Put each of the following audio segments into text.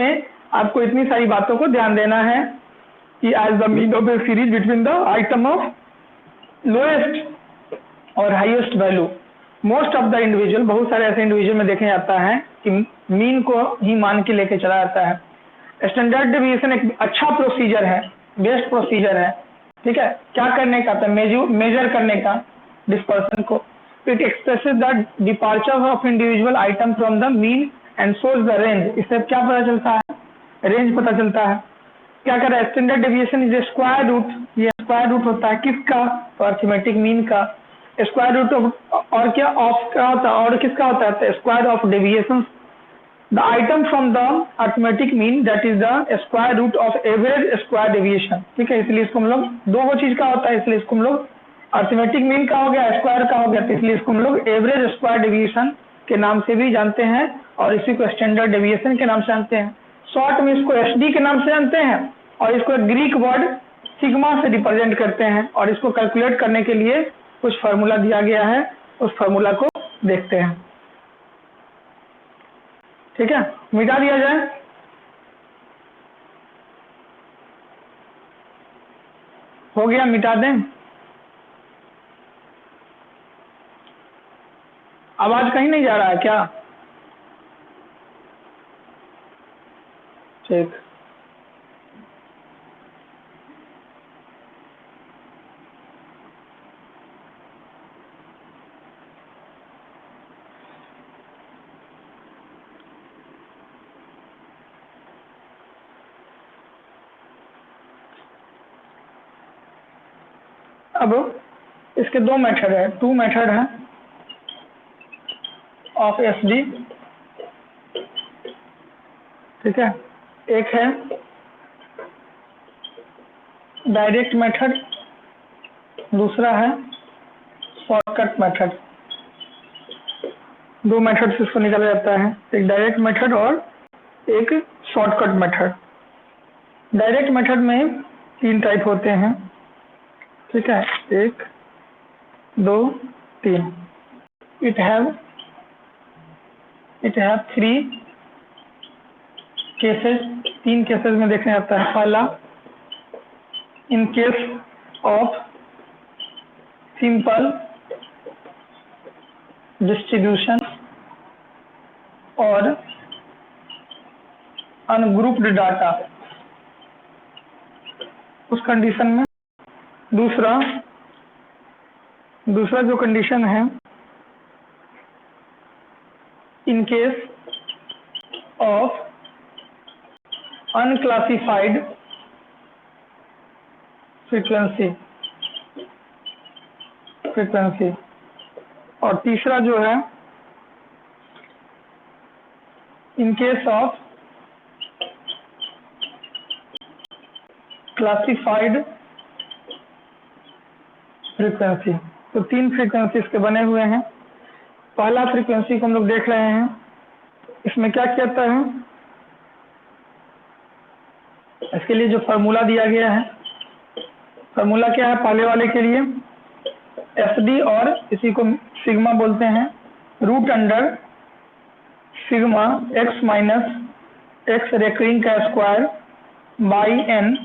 में आपको इतनी सारी बातों को ध्यान देना है कि as the mean of a series between the item of lowest और highest value most of the individual, बहुत सारे ऐसे इंडिविजुअल में देखे जाता है कि मीन को ही मान के लेके चला जाता है। स्टैंडर्ड डेविएशन एक अच्छा प्रोसीजर है, बेस्ट प्रोसीजर है, ठीक है। क्या करने का था, मेजर करने का डिस्पर्सन को। It expresses the departure of individual item from the mean and shows the range. इससे क्या पता चलता है, रेंज पता चलता है। क्या कर रहा है, standard deviation is a square root. ये स्क्वायर रूट होता है किसका, तो अर्थमेटिक मीन का। स्क्वायर रूट और क्या ऑफ का होता है, और किसका होता है, square of deviation the item from the arithmetic mean that is the square root of average square deviation, ठीक है। इसलिए इसको हम लोग दो चीज का होता है, इसलिए इसको हम लोग अर्थमेटिक मीन का हो गया, स्क्वायर का हो गया, तो इसलिए इसको हम लोग एवरेज स्क्वायर डेविएशन के नाम से भी जानते हैं और इसी को स्टैंडर्ड डेविएशन के नाम से जानते हैं। शॉर्ट में इसको एसडी के नाम से जानते हैं और इसको ग्रीक वर्ड सिग्मा से रिप्रेजेंट करते हैं। और इसको कैलकुलेट करने के लिए कुछ फार्मूला दिया गया है, उस फार्मूला को देखते हैं, ठीक है। मिटा दिया जाए, हो गया, मिटा दें। आवाज कहीं नहीं जा रहा है क्या, ठीक। अब इसके दो मेथड है, टू मेथड है ऑफ एसडी, ठीक है। एक है डायरेक्ट मेथड, दूसरा है शॉर्टकट मेथड। दो मेथड से इसको निकाला जाता है, एक डायरेक्ट मेथड और एक शॉर्टकट मेथड। डायरेक्ट मेथड में तीन टाइप होते हैं, ठीक है, एक दो तीन। इट हैव थ्री केसेस, तीन केसेस में देखने आता है। पहला, in case of simple distribution और अनग्रुप्ड डाटा, उस कंडीशन में। दूसरा जो कंडीशन है, in case of unclassified frequency. और तीसरा जो है, in case of classified frequency. तो तीन फ्रीक्वेंसी इसके बने हुए हैं। पहला फ्रीक्वेंसी को हम लोग देख रहे हैं, इसमें क्या कहता है, इसके लिए जो फार्मूला दिया गया है, फार्मूला क्या है पहले वाले के लिए, एसडी और इसी को सिग्मा बोलते हैं, root under sigma X minus X recurring का स्क्वायर बाई एन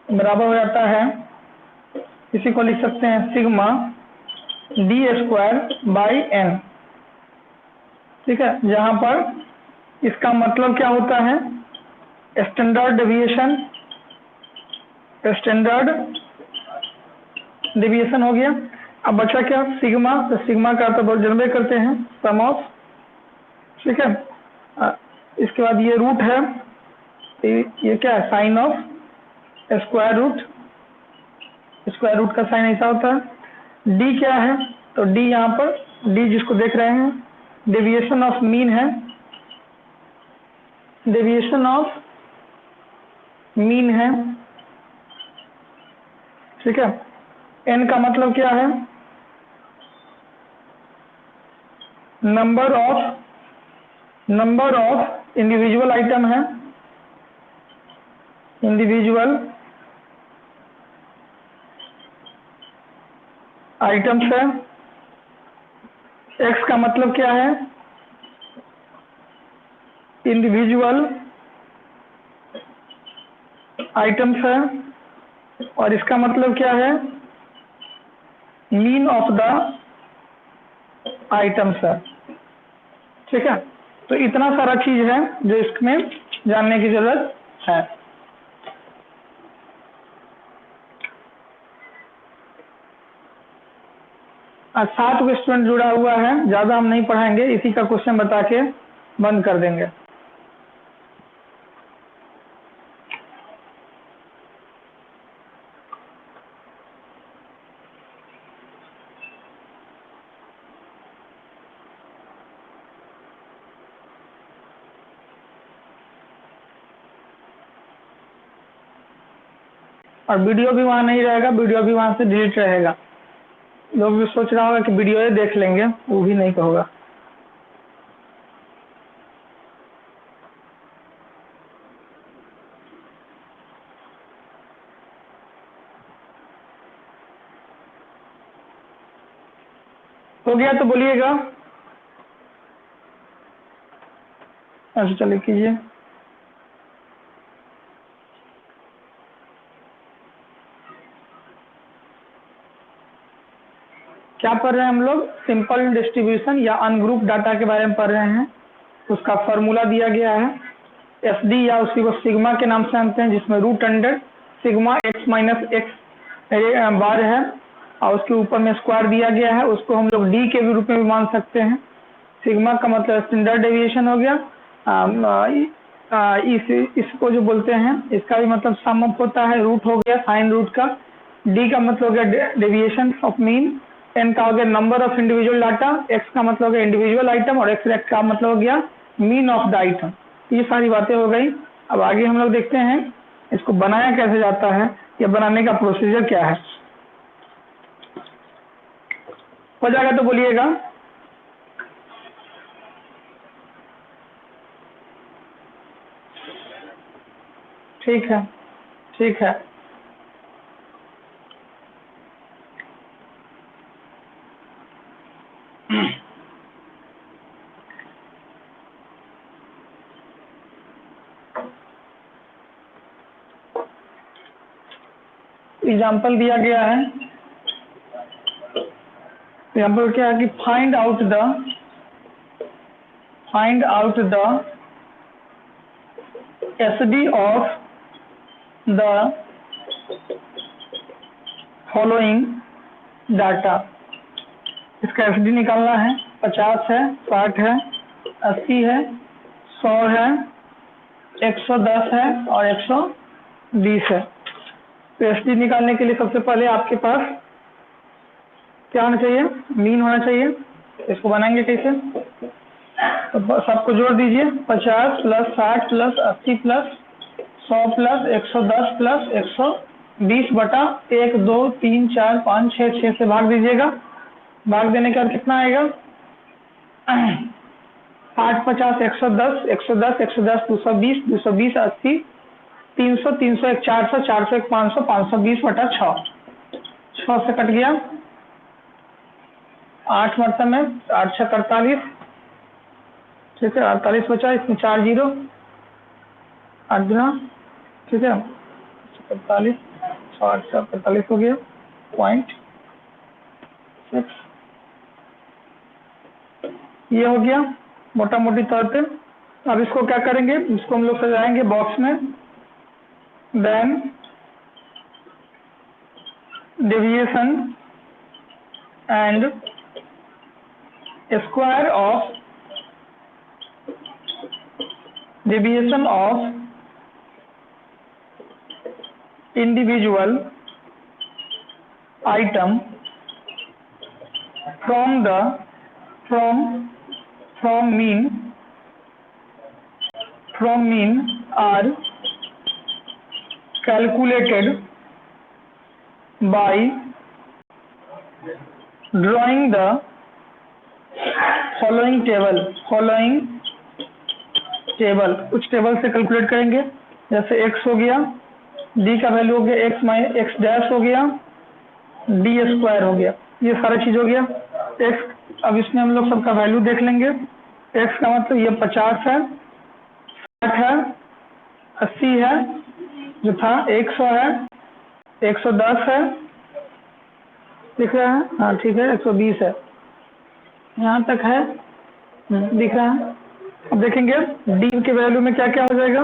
बराबर हो जाता है, इसी को लिख सकते हैं sigma D square by N, ठीक है। जहां पर इसका मतलब क्या होता है, स्टैंडर्ड डेविएशन हो गया। अब बचा क्या, सिग्मा। तो सिग्मा का तो जनरल करते हैं सम ऑफ, ठीक है। इसके बाद ये रूट है, ये क्या है, साइन ऑफ स्क्वायर रूट का साइन ऐसा होता है। डी क्या है, तो डी यहाँ पर, डी जिसको देख रहे हैं, डेविएशन ऑफ मीन है, डेविएशन ऑफ मीन है, ठीक है। एन का मतलब क्या है, नंबर ऑफ इंडिविजुअल आइटम है, इंडिविजुअल आइटम्स है। एक्स का मतलब क्या है, इंडिविजुअल आइटम्स है, और इसका मतलब क्या है, मीन ऑफ द आइटम्स है। ठीक है, तो इतना सारा चीज है जो इसमें जानने की जरूरत है। आज 7 स्टूडेंट जुड़ा हुआ है, ज्यादा हम नहीं पढ़ाएंगे, इसी का क्वेश्चन बता के बंद कर देंगे। और वीडियो भी वहां नहीं रहेगा, वीडियो भी वहां से डिलीट रहेगा। लोग भी सोच रहा होगा कि वीडियो ही देख लेंगे, वो भी नहीं होगा। हो गया तो बोलिएगा। अच्छा चलिए कीजिए। क्या पढ़ रहे हैं हम लोग, सिंपल डिस्ट्रीब्यूशन या अनग्रुप डाटा के बारे में पढ़ रहे हैं। उसका फॉर्मूला दिया गया है एस डी, या उसी को सिग्मा के नाम से जानते हैं, जिसमें root under sigma X minus X bar है, और उसके ऊपर में स्क्वायर दिया गया है। उसको हम लोग डी के भी रूप में भी मान सकते हैं। सिग्मा का मतलब स्टैंडर्ड डेविएशन हो गया। इसको जो बोलते हैं, इसका भी मतलब सम अप होता है, रूट हो गया साइन रूट का। डी का मतलब हो गया डेविएशन ऑफ मीन। एन का हो गया number of individual data. X का मतलब हो गया इंडिविजुअल आइटम, और एक्स का मतलब हो गया मीन ऑफ द आइटम। ये सारी बातें हो गई। अब आगे हम लोग देखते हैं इसको बनाया कैसे जाता है, या बनाने का प्रोसीजर क्या है। हो जाएगा तो बोलिएगा। ठीक है, ठीक है। एग्जाम्पल दिया गया है। एग्जाम्पल क्या है कि find out the SD of the following data. इसका एसडी निकालना है। 50 है, 60 है, 80 है, 100 है, 110 है और 120 है। तो एसडी निकालने के लिए सबसे पहले आपके पास क्या होना चाहिए, मीन होना चाहिए। इसको बनाएंगे कैसे, तो सबको जोड़ दीजिए। 50 plus 60 plus 80 plus 100 plus 110 plus 120 बटा 1 2 3 4 5 6 6 से भाग दीजिएगा। भाग देने के बाद कितना आएगा, 60 50 110 110 110 220 220 80 300 301 400 401 500 520 बटा 6 6 से कट गया। 8 मरतब में 8 6 48, ठीक है। 48 बचा, इसमें 4 जीरो, 8 गुना, ठीक है। 45 8 से 45 हो गया, 0.6। ये हो गया मोटा मोटी तौर पे। अब इसको क्या करेंगे, इसको हम लोग सजाएंगे बॉक्स में। Then deviation and square of deviation of individual item from mean are calculated by drawing the following table. कुछ टेबल से कैलकुलेट करेंगे, जैसे x हो गया, d का वैल्यू हो गया x डैश हो गया, d स्क्वायर हो गया, ये सारा चीज हो गया। x, अब इसमें हम लोग सबका वैल्यू देख लेंगे। x का मतलब ये 50 है, 60 है, 80 है, जो था 100 है, 110 है, दिख रहा है? हाँ ठीक है, 120 है, यहाँ तक है। दिख रहा है। अब देखेंगे डी के वैल्यू में क्या क्या हो जाएगा।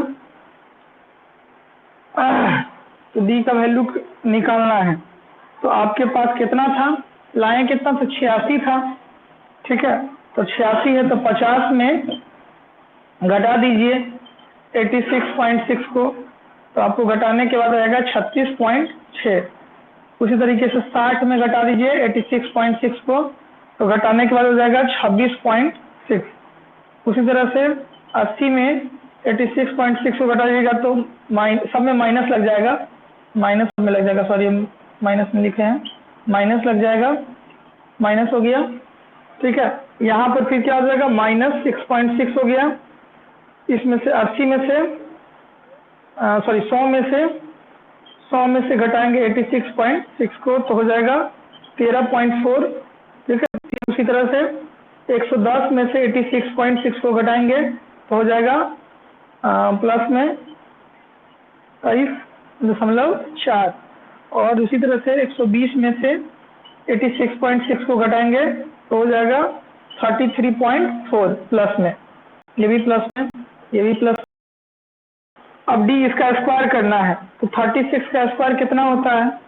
तो डी का वैल्यू निकालना है, तो आपके पास कितना था, लाए कितना, तो 86 था, ठीक है। तो 86 है तो 50 में घटा दीजिए 86.6 को, तो आपको घटाने के बाद आएगा 36.6। उसी तरीके से 60 में घटा दीजिए 86.6 को, तो घटाने के बाद हो जाएगा 26.6। उसी तरह से 80 में 86.6 को घटाइएगा तो सब में माइनस लग जाएगा, माइनस में लग जाएगा, सॉरी माइनस में लिखे हैं, माइनस लग जाएगा, माइनस हो गया, ठीक है। यहाँ पर फिर क्या हो जाएगा, -6.6 हो गया। इसमें से 80 में से सॉरी 100 में से घटाएंगे 86.6 को, तो हो जाएगा 13.4, ठीक है। उसी तरह से 110 में से 86.6 को घटाएंगे तो हो जाएगा प्लस में 23.4, और उसी तरह से 120 में से 86.6 को घटाएंगे तो हो जाएगा 33.4 प्लस में, ये भी प्लस में, ये भी प्लस। अब डी इसका स्क्वायर करना है, तो 36 का स्क्वायर कितना होता है,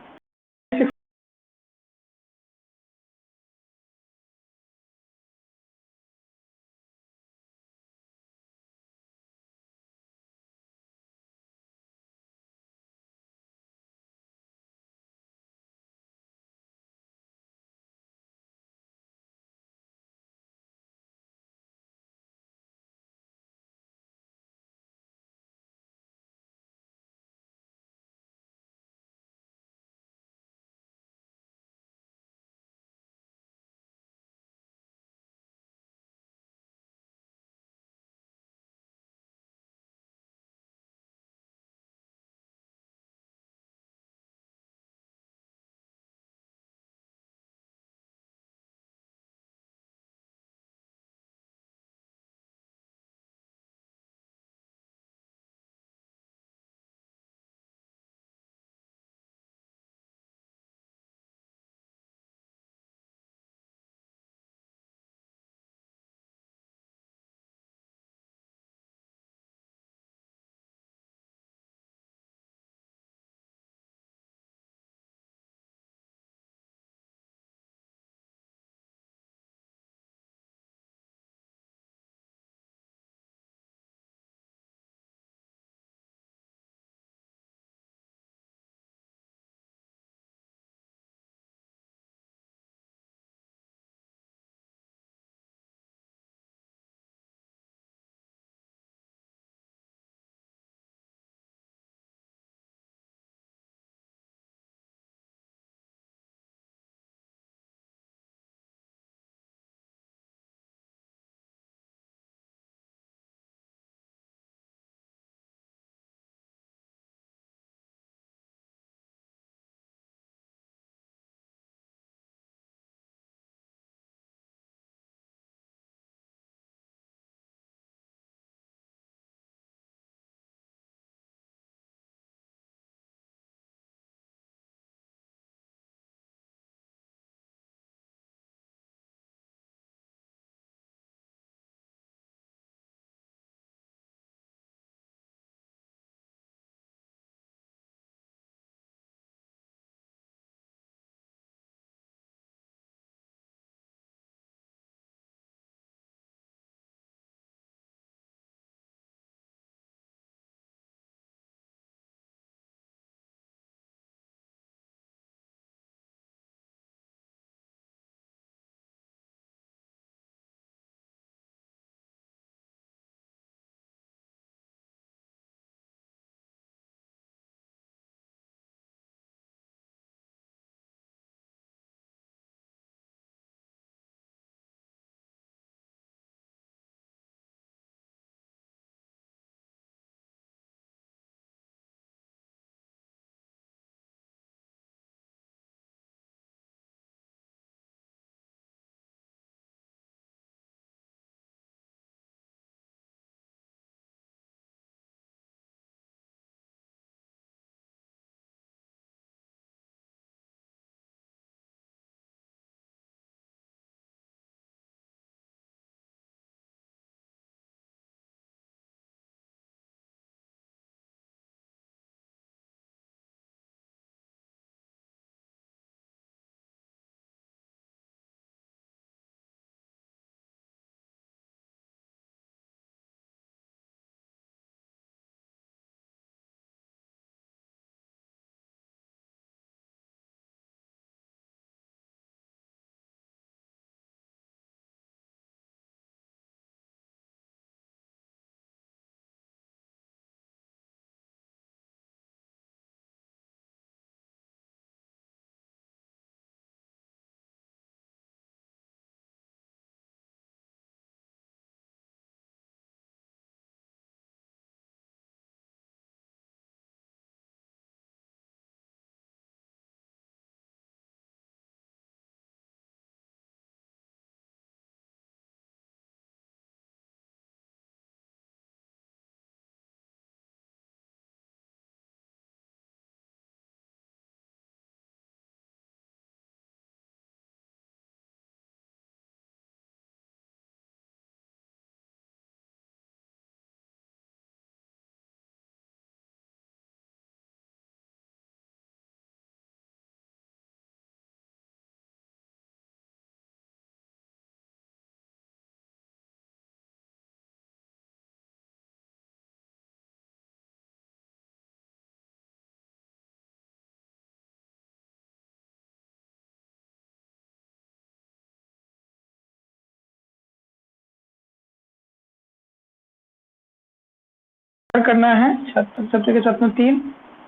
करना है। 70 के 7 में 3,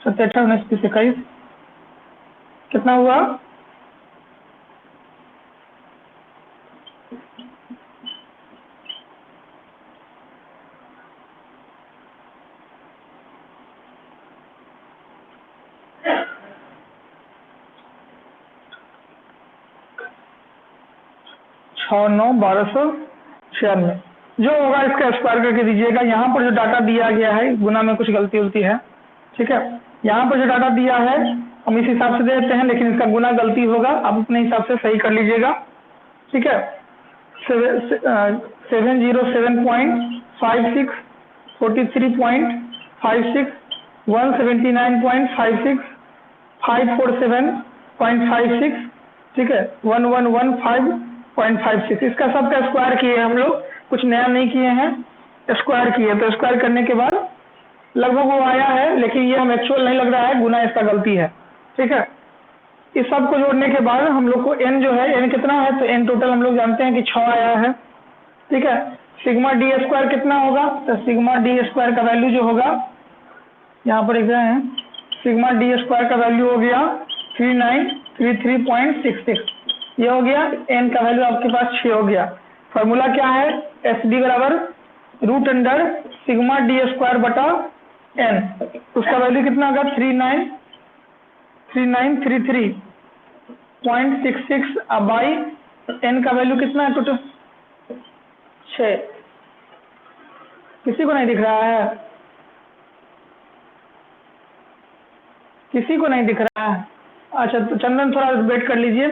7 18 19 30 21, कितना हुआ? छः 9 1296 जो होगा इसका स्क्वायर करके दीजिएगा। यहाँ पर जो डाटा दिया गया है गुना में कुछ गलती उलती है, ठीक है। यहाँ पर जो डाटा दिया है हम इस हिसाब से दे देते हैं, लेकिन इसका गुना गलती होगा, आप अपने हिसाब से सही कर लीजिएगा, ठीक है। 707.56, 43.56, 179.56, 547.56, ठीक है, 1115.56, इसका सबका स्क्वायर किए हम लोग, कुछ नया नहीं किए हैं, स्क्वायर किए। तो स्क्वायर करने के बाद लगभग वो आया है, लेकिन ये हम एक्चुअल नहीं लग रहा है, गुना इसका गलती है, ठीक है। इस सब को जोड़ने के बाद हम लोग को n जो है, n कितना है, तो n टोटल हम लोग जानते हैं कि 6 आया है, ठीक है। सिग्मा डी स्क्वायर कितना होगा, तो सिग्मा डी स्क्वायर का वैल्यू जो होगा, यहाँ पर लिख रहे हैं, सिग्मा डी स्क्वायर का वैल्यू हो गया 3933.66, ये हो गया। n का वैल्यू आपके पास 6 हो गया। फॉर्मूला क्या है, एस डी बराबर root under sigma D square बटा n, उसका वैल्यू कितना होगा 3933.66 बाई n का वैल्यू कितना है टोटल 6। किसी को नहीं दिख रहा है, किसी को नहीं दिख रहा है? अच्छा तो चंदन थोड़ा वेट कर लीजिए।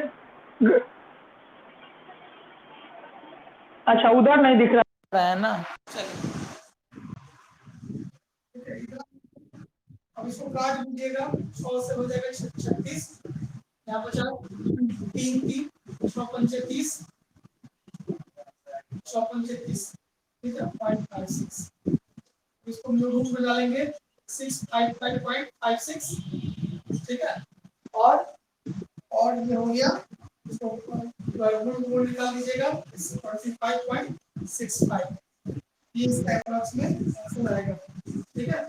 अच्छा उधर नहीं दिख रहा है ना, अब इसको काट दीजिएगा, 6 से हो जाएगा 36, यहाँ बचा 3 3 6 पंचे 30, 6 पंचे 30, ठीक है, 0.56, इसको हम लोग रूट में डालेंगे 655.56, ठीक है। और ये हो गया, इसको रूट निकाल दीजिएगा 45.65, ये इसका एप्रोक्स में आंसर आएगा, ठीक है।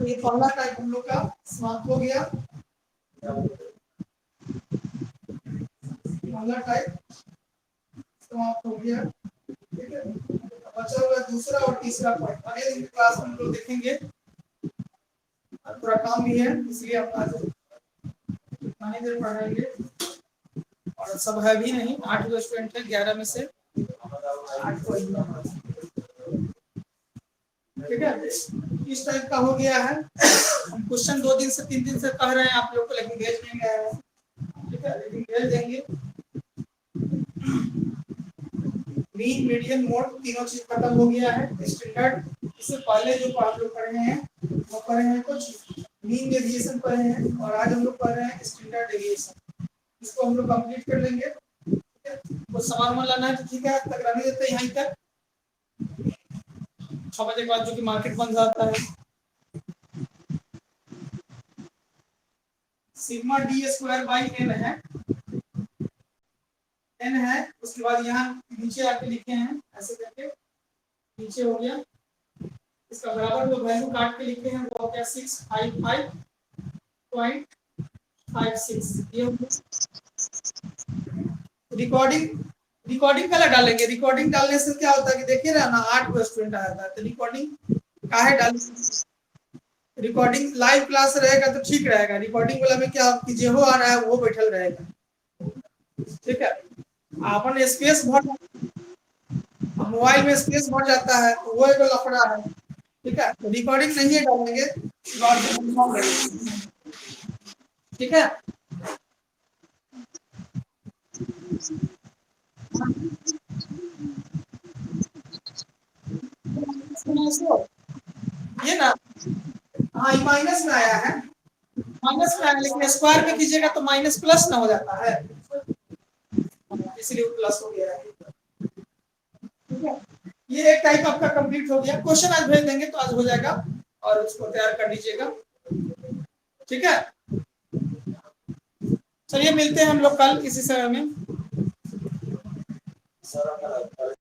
ये पहला टाइप हम लोग का समाप्त हो गया। पहला टाइप समाप्त हो गया, ठीक है। बचा हुआ दूसरा और तीसरा पॉइंट अगले दिन क्लास में हम लोग देखेंगे। थोड़ा काम भी है, इसलिए आप आज कितनी देर पढ़ाएंगे, और सब है भी नहीं, 8 स्टूडेंट है, 11 में से 8 को, ठीक है। इस टाइप का हो गया है। हम क्वेश्चन 2 दिन से 3 दिन से कह रहे हैं आप लोग को, लेकिन भेज नहीं गए हैं, ठीक है, लेकिन भेज देंगे। मीन मीडियन मोड तीनों चीज खत्म हो गया है। स्टैंडर्ड इससे पहले जो आप लोग पढ़े हैं वो पढ़े हैं कुछ मीन डेविएशन पढ़े हैं, और आज हम लोग पढ़ रहे हैं स्टैंडर्ड डेविएशन। इसको हम लोग कंप्लीट कर लेंगे, ठीक है। वो सवाल लाना है तो ठीक है, तक रहने देते हैं यहीं तक। 6 बजे के बाद जो कि मार्केट बंद जाता है। Sigma D square by N है, एन है, उसके बाद यहाँ नीचे आके लिखे हैं ऐसे करके, नीचे हो गया, इसका बराबर जो वैल्यू काट के लिखे हैं वो हो गया 655.56, ये हो गया। रिकॉर्डिंग पहले डालेंगे। रिकॉर्डिंग डालने से क्या होता है कि देखिए ना 8 स्टूडेंट आया था, तो रिकॉर्डिंग काहे डालेंगे, रिकॉर्डिंग लाइव क्लास रहेगा तो ठीक रहेगा। रिकॉर्डिंग वाला में क्या कि जो आ रहा है वो बैठल रहेगा, ठीक है। अपन स्पेस भर, मोबाइल में स्पेस भर जाता है तो वो एक लफड़ा है, ठीक है। तो रिकॉर्डिंग नहीं डालेंगे, ठीक है। ये ना, हाँ ये माइनस में आया है, माइनस में आया, लेकिन स्क्वायर में कीजिएगा तो माइनस प्लस ना हो जाता है, इसलिए प्लस हो गया है, ठीक है। ये एक टाइप आपका कंप्लीट हो गया। क्वेश्चन आज भेज देंगे तो आज हो जाएगा, और उसको तैयार कर लीजिएगा, ठीक है। चलिए मिलते हैं हम लोग कल इसी समय में। सर